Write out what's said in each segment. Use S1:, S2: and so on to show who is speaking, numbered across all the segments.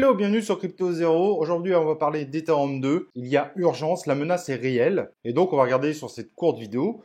S1: Hello, bienvenue sur Crypto Zero. Aujourd'hui, on va parler d'Ethereum 2. Il y a urgence, la menace est réelle. Et donc, on va regarder sur cette courte vidéo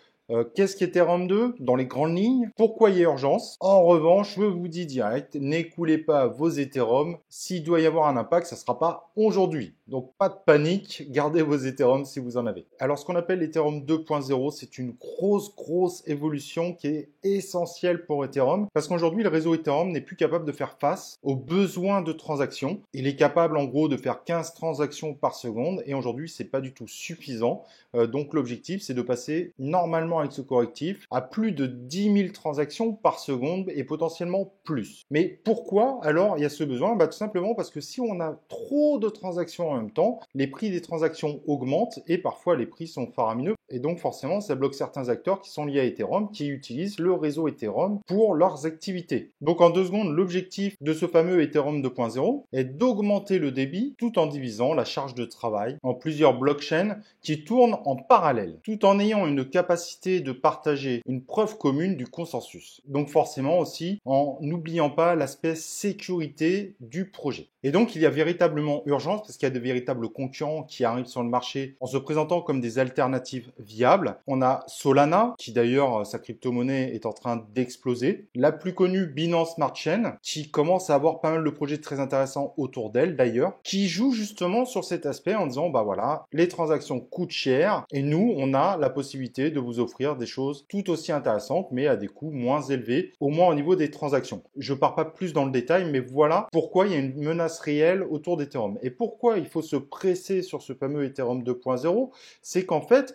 S1: qu'est-ce qu'Ethereum 2 dans les grandes lignes, pourquoi il y a urgence. En revanche, je vous dis direct, n'écoulez pas vos Ethereum. S'il doit y avoir un impact, ça ne sera pas aujourd'hui. Donc, pas de panique, gardez vos Ethereum si vous en avez. Alors, ce qu'on appelle l'Ethereum 2.0, c'est une grosse évolution qui est essentielle pour Ethereum parce qu'aujourd'hui, le réseau Ethereum n'est plus capable de faire face aux besoins de transactions. Il est capable, en gros, de faire 15 transactions par seconde et aujourd'hui, c'est pas du tout suffisant. Donc, l'objectif, c'est de passer normalement avec ce correctif à plus de 10 000 transactions par seconde et potentiellement plus. Mais pourquoi alors il y a ce besoin? Tout simplement parce que si on a trop de transactions en même temps, les prix des transactions augmentent et parfois les prix sont faramineux. Et donc forcément, ça bloque certains acteurs qui sont liés à Ethereum, qui utilisent le réseau Ethereum pour leurs activités. Donc en 2 secondes, l'objectif de ce fameux Ethereum 2.0 est d'augmenter le débit tout en divisant la charge de travail en plusieurs blockchains qui tournent en parallèle, tout en ayant une capacité de partager une preuve commune du consensus. Donc forcément aussi en n'oubliant pas l'aspect sécurité du projet. Et donc il y a véritablement urgence parce qu'il y a de véritables concurrents qui arrivent sur le marché en se présentant comme des alternatives viables. On a Solana, qui d'ailleurs, sa crypto-monnaie est en train d'exploser. La plus connue, Binance Smart Chain, qui commence à avoir pas mal de projets très intéressants autour d'elle d'ailleurs, qui joue justement sur cet aspect en disant, voilà, les transactions coûtent cher et nous, on a la possibilité de vous offrir des choses tout aussi intéressantes, mais à des coûts moins élevés, au moins au niveau des transactions. Je pars pas plus dans le détail, mais voilà pourquoi il y a une menace réelle autour d'Ethereum. Et pourquoi il faut se presser sur ce fameux Ethereum 2.0, c'est qu'en fait,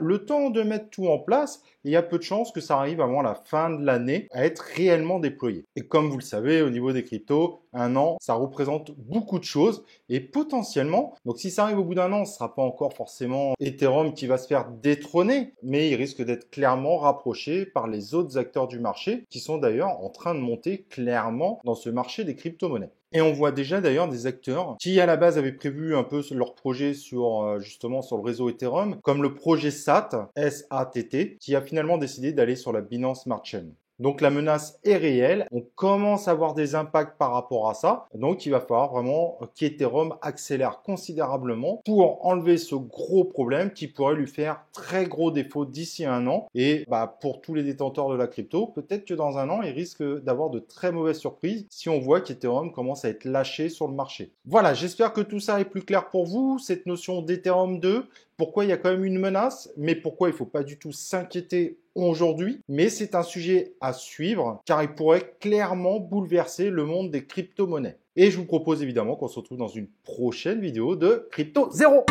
S1: le temps de mettre tout en place, il y a peu de chances que ça arrive avant la fin de l'année à être réellement déployé. Et comme vous le savez, au niveau des cryptos, un an, ça représente beaucoup de choses et potentiellement, donc si ça arrive au bout d'un an, ce ne sera pas encore forcément Ethereum qui va se faire détrôner, mais il risque d'être clairement rapproché par les autres acteurs du marché qui sont d'ailleurs en train de monter clairement dans ce marché des crypto-monnaies. Et on voit déjà d'ailleurs des acteurs qui à la base avaient prévu un peu leur projet sur justement sur le réseau Ethereum, comme le projet SAT, S-A-T-T, qui a finalement décidé d'aller sur la Binance Smart Chain. Donc la menace est réelle, on commence à avoir des impacts par rapport à ça, donc il va falloir vraiment qu'Ethereum accélère considérablement pour enlever ce gros problème qui pourrait lui faire très gros défaut d'ici un an. Et pour tous les détenteurs de la crypto, peut-être que dans un an, il risque d'avoir de très mauvaises surprises si on voit qu'Ethereum commence à être lâché sur le marché. Voilà, j'espère que tout ça est plus clair pour vous, cette notion d'Ethereum 2, pourquoi il y a quand même une menace, mais pourquoi il ne faut pas du tout s'inquiéter aujourd'hui, mais c'est un sujet à suivre car il pourrait clairement bouleverser le monde des crypto-monnaies. Et je vous propose évidemment qu'on se retrouve dans une prochaine vidéo de Crypto Zero.